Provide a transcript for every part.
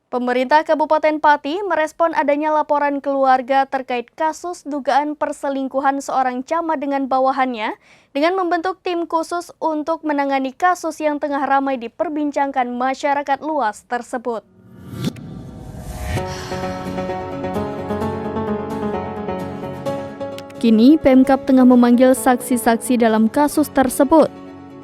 Pemerintah Kabupaten Pati merespon adanya laporan keluarga terkait kasus dugaan perselingkuhan seorang camat dengan bawahannya dengan membentuk tim khusus untuk menangani kasus yang tengah ramai diperbincangkan masyarakat luas tersebut. Kini Pemkab tengah memanggil saksi-saksi dalam kasus tersebut.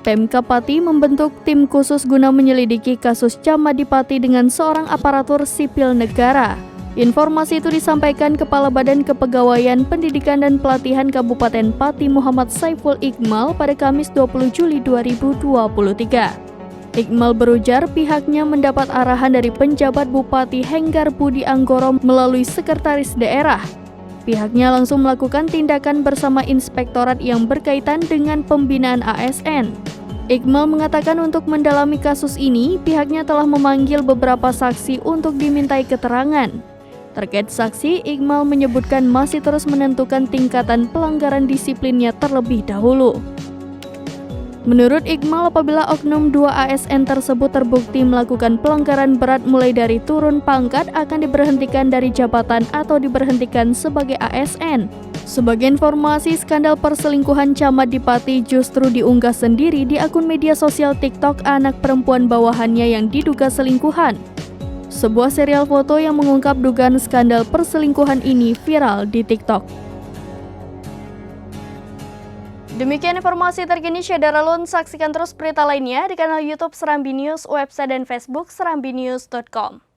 Pemkab Pati membentuk tim khusus guna menyelidiki kasus camat di Pati dengan seorang aparatur sipil negara. Informasi itu disampaikan Kepala Badan Kepegawaian Pendidikan dan Pelatihan Kabupaten Pati Muhammad Saiful Iqmal pada Kamis 20 Juli 2023. Iqmal berujar pihaknya mendapat arahan dari penjabat Bupati Henggar Budi Anggoro melalui sekretaris daerah. Pihaknya langsung melakukan tindakan bersama inspektorat yang berkaitan dengan pembinaan ASN. Iqmal mengatakan untuk mendalami kasus ini, pihaknya telah memanggil beberapa saksi untuk dimintai keterangan. Terkait saksi, Iqmal menyebutkan masih terus menentukan tingkatan pelanggaran disiplinnya terlebih dahulu. Menurut Iqmal, apabila oknum 2 ASN tersebut terbukti melakukan pelanggaran berat mulai dari turun pangkat akan diberhentikan dari jabatan atau diberhentikan sebagai ASN. Sebagai informasi, skandal perselingkuhan camat di Pati justru diunggah sendiri di akun media sosial TikTok anak perempuan bawahannya yang diduga selingkuhan. Sebuah serial foto yang mengungkap dugaan skandal perselingkuhan ini viral di TikTok. Demikian informasi terkini Syederalun, saksikan terus berita lainnya di kanal YouTube Serambi News, website dan Facebook serambinews.com.